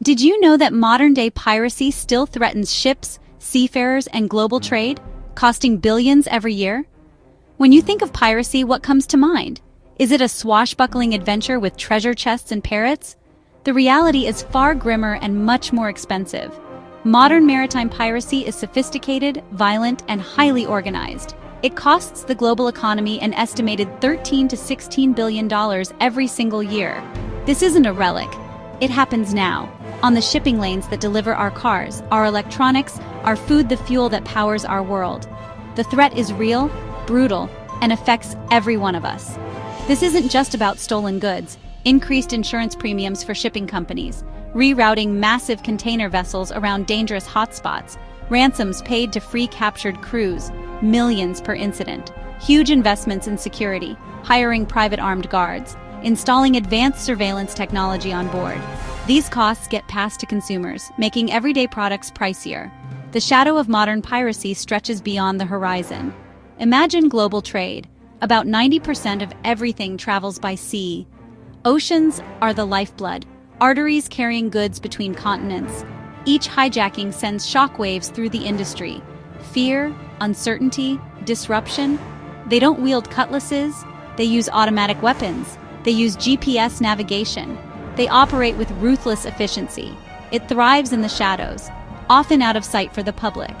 did you know that modern-day piracy still threatens ships, seafarers, and global trade, costing billions every year? When you think of piracy, what comes to mind? Is it a swashbuckling adventure with treasure chests and parrots? The reality is far grimmer and much more expensive. Modern maritime piracy is sophisticated, violent, and highly organized. It costs the global economy an estimated $13 to $16 billion every single year. This isn't a relic. It happens now, on the shipping lanes that deliver our cars, our electronics, our food, the fuel that powers our world. The threat is real, brutal, and affects every one of us. This isn't just about stolen goods, increased insurance premiums for shipping companies, rerouting massive container vessels around dangerous hotspots, ransoms paid to free captured crews, millions per incident, huge investments in security, hiring private armed guards, installing advanced surveillance technology on board. These costs get passed to consumers, making everyday products pricier. The shadow of modern piracy stretches beyond the horizon. Imagine global trade. About 90% of everything travels by sea. Oceans are the lifeblood, arteries carrying goods between continents. Each hijacking sends shockwaves through the industry. Fear, uncertainty, disruption. They don't wield cutlasses, they use automatic weapons. They use GPS navigation. They operate with ruthless efficiency. It thrives in the shadows, often out of sight for the public.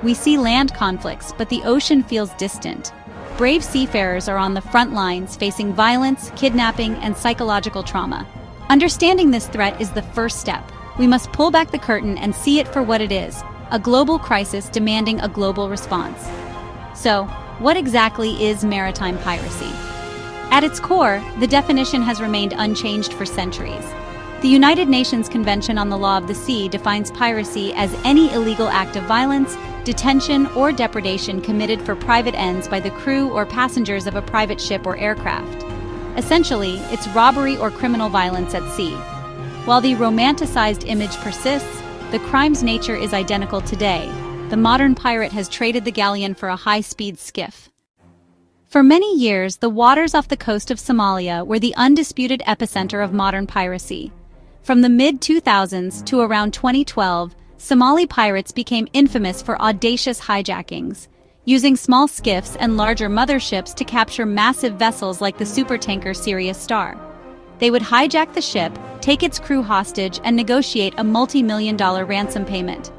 We see land conflicts, but the ocean feels distant. Brave seafarers are on the front lines facing violence, kidnapping, and psychological trauma. Understanding this threat is the first step. We must pull back the curtain and see it for what it is, a global crisis demanding a global response. So, what exactly is maritime piracy? At its core, the definition has remained unchanged for centuries. The United Nations Convention on the Law of the Sea defines piracy as any illegal act of violence, detention, or depredation committed for private ends by the crew or passengers of a private ship or aircraft. Essentially, it's robbery or criminal violence at sea. While the romanticized image persists, the crime's nature is identical today. The modern pirate has traded the galleon for a high-speed skiff. For many years, the waters off the coast of Somalia were the undisputed epicenter of modern piracy. From the mid-2000s to around 2012, Somali pirates became infamous for audacious hijackings, using small skiffs and larger motherships to capture massive vessels like the supertanker Sirius Star. They would hijack the ship, take its crew hostage, and negotiate a multi-million-dollar ransom payment.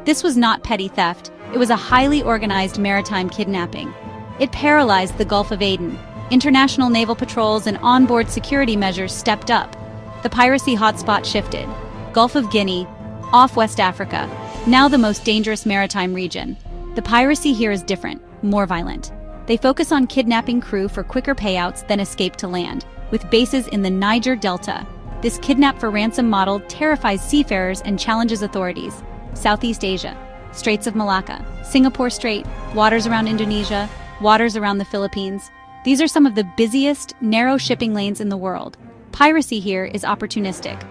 This was not petty theft, it was a highly organized maritime kidnapping. It paralyzed the Gulf of Aden. International naval patrols and onboard security measures stepped up. The piracy hotspot shifted. Gulf of Guinea, off West Africa, now the most dangerous maritime region. The piracy here is different, more violent. They focus on kidnapping crew for quicker payouts than escape to land, with bases in the Niger Delta. This kidnap for ransom model terrifies seafarers and challenges authorities. Southeast Asia, Straits of Malacca, Singapore Strait, waters around Indonesia, waters around the Philippines. These are some of the busiest, narrow shipping lanes in the world. Piracy here is opportunistic.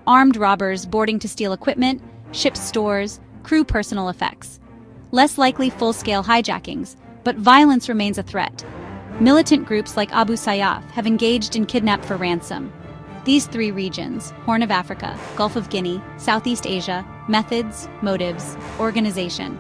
Armed robbers boarding to steal equipment, ship stores, crew personal effects. Less likely full-scale hijackings, but violence remains a threat. Militant groups like Abu Sayyaf have engaged in kidnap for ransom. These three regions, Horn of Africa, Gulf of Guinea, Southeast Asia, methods, motives, organization.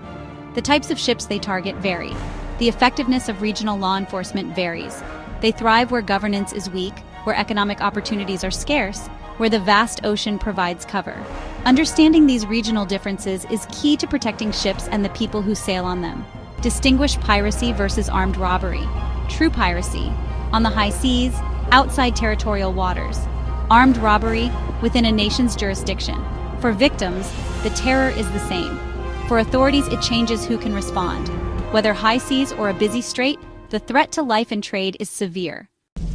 The types of ships they target vary. The effectiveness of regional law enforcement varies. They thrive where governance is weak, where economic opportunities are scarce, where the vast ocean provides cover. Understanding these regional differences is key to protecting ships and the people who sail on them. Distinguish piracy versus armed robbery. True piracy, on the high seas, outside territorial waters. Armed robbery, within a nation's jurisdiction. For victims, the terror is the same. For authorities, it changes who can respond. Whether high seas or a busy strait, the threat to life and trade is severe.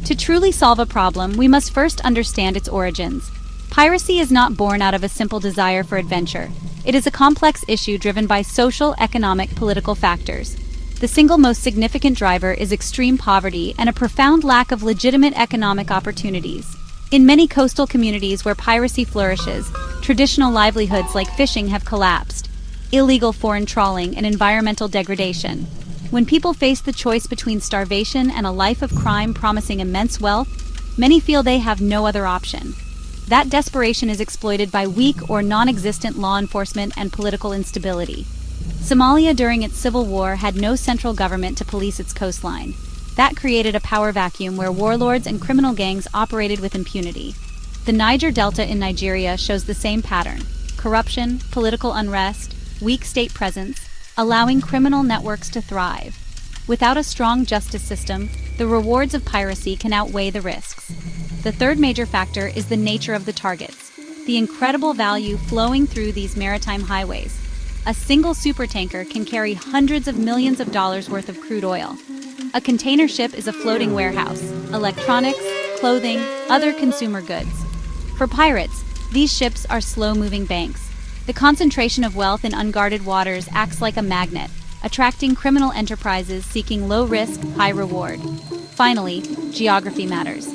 To truly solve a problem, we must first understand its origins. Piracy is not born out of a simple desire for adventure. It is a complex issue driven by social, economic, political factors. The single most significant driver is extreme poverty and a profound lack of legitimate economic opportunities. In many coastal communities where piracy flourishes, traditional livelihoods like fishing have collapsed. Illegal foreign trawling and environmental degradation. When people face the choice between starvation and a life of crime promising immense wealth, many feel they have no other option. That desperation is exploited by weak or non-existent law enforcement and political instability. Somalia during its civil war had no central government to police its coastline. That created a power vacuum where warlords and criminal gangs operated with impunity. The Niger Delta in Nigeria shows the same pattern: corruption, political unrest, weak state presence, allowing criminal networks to thrive. Without a strong justice system, the rewards of piracy can outweigh the risks. The third major factor is the nature of the targets, the incredible value flowing through these maritime highways. A single supertanker can carry hundreds of millions of dollars worth of crude oil. A container ship is a floating warehouse, electronics, clothing, other consumer goods. For pirates, these ships are slow-moving banks. The concentration of wealth in unguarded waters acts like a magnet, attracting criminal enterprises seeking low-risk, high-reward. Finally, geography matters.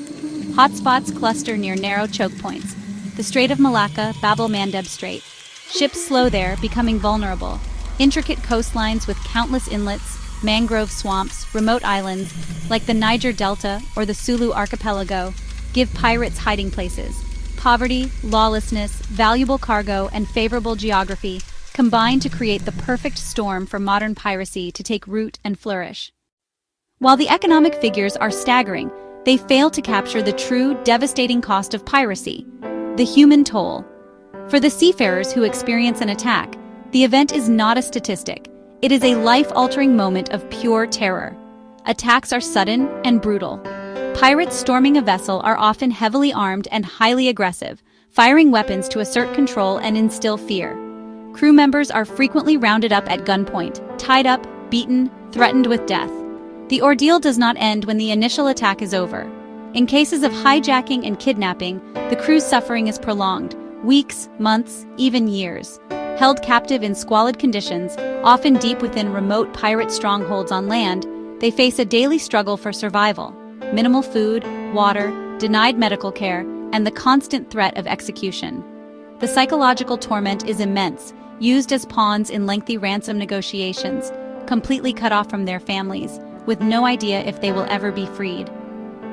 Hotspots cluster near narrow choke points. The Strait of Malacca, Bab el-Mandeb Strait. Ships slow there, becoming vulnerable. Intricate coastlines with countless inlets, mangrove swamps, remote islands, like the Niger Delta or the Sulu Archipelago, give pirates hiding places. Poverty, lawlessness, valuable cargo, and favorable geography combine to create the perfect storm for modern piracy to take root and flourish. While the economic figures are staggering, they fail to capture the true, devastating cost of piracy: the human toll. For the seafarers who experience an attack, the event is not a statistic. It is a life-altering moment of pure terror. Attacks are sudden and brutal. Pirates storming a vessel are often heavily armed and highly aggressive, firing weapons to assert control and instill fear. Crew members are frequently rounded up at gunpoint, tied up, beaten, threatened with death. The ordeal does not end when the initial attack is over. In cases of hijacking and kidnapping, the crew's suffering is prolonged, weeks, months, even years. Held captive in squalid conditions, often deep within remote pirate strongholds on land, they face a daily struggle for survival: minimal food, water, denied medical care, and the constant threat of execution. The psychological torment is immense, used as pawns in lengthy ransom negotiations, completely cut off from their families, with no idea if they will ever be freed.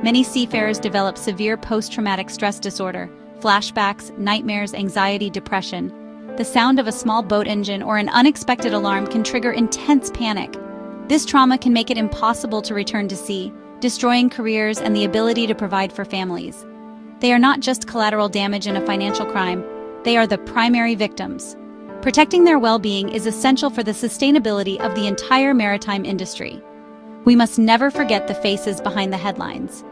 Many seafarers develop severe post-traumatic stress disorder, flashbacks, nightmares, anxiety, depression. The sound of a small boat engine or an unexpected alarm can trigger intense panic. This trauma can make it impossible to return to sea, destroying careers and the ability to provide for families. They are not just collateral damage in a financial crime, they are the primary victims. Protecting their well-being is essential for the sustainability of the entire maritime industry. We must never forget the faces behind the headlines.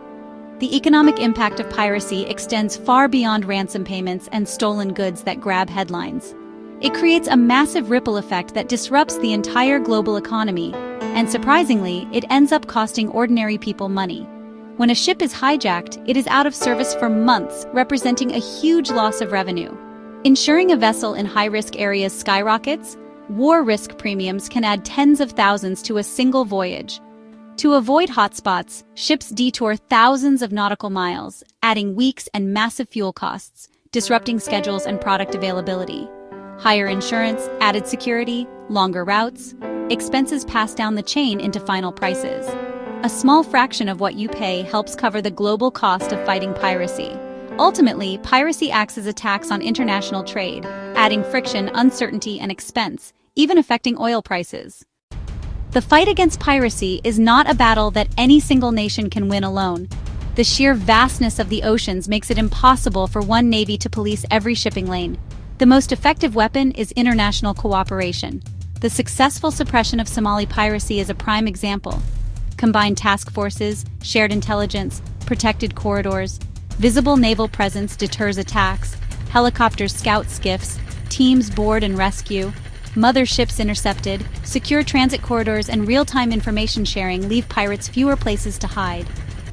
The economic impact of piracy extends far beyond ransom payments and stolen goods that grab headlines. It creates a massive ripple effect that disrupts the entire global economy, and surprisingly, it ends up costing ordinary people money. When a ship is hijacked, it is out of service for months, representing a huge loss of revenue. Insuring a vessel in high-risk areas skyrockets. War risk premiums can add tens of thousands to a single voyage. To avoid hotspots, ships detour thousands of nautical miles, adding weeks and massive fuel costs, disrupting schedules and product availability. Higher insurance, added security, longer routes, expenses pass down the chain into final prices. A small fraction of what you pay helps cover the global cost of fighting piracy. Ultimately, piracy acts as a tax on international trade, adding friction, uncertainty, and expense, even affecting oil prices. The fight against piracy is not a battle that any single nation can win alone. The sheer vastness of the oceans makes it impossible for one navy to police every shipping lane. The most effective weapon is international cooperation. The successful suppression of Somali piracy is a prime example. Combined task forces, shared intelligence, protected corridors, visible naval presence deters attacks, helicopters scout skiffs, teams board and rescue, motherships intercepted, secure transit corridors, and real-time information sharing leave pirates fewer places to hide.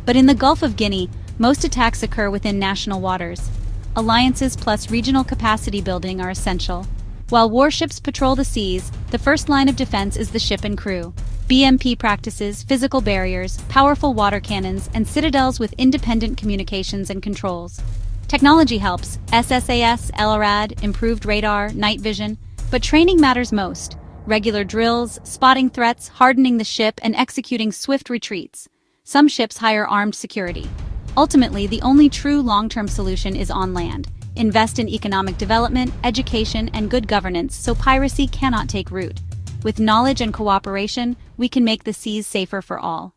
But in the Gulf of Guinea, most attacks occur within national waters. Alliances plus regional capacity building are essential. While warships patrol the seas, the first line of defense is the ship and crew. BMP practices, physical barriers, powerful water cannons, and citadels with independent communications and controls. Technology helps: SSAS, LRAD, improved radar, night vision. But training matters most. Regular drills, spotting threats, hardening the ship, and executing swift retreats. Some ships hire armed security. Ultimately, the only true long-term solution is on land. Invest in economic development, education, and good governance so piracy cannot take root. With knowledge and cooperation, we can make the seas safer for all.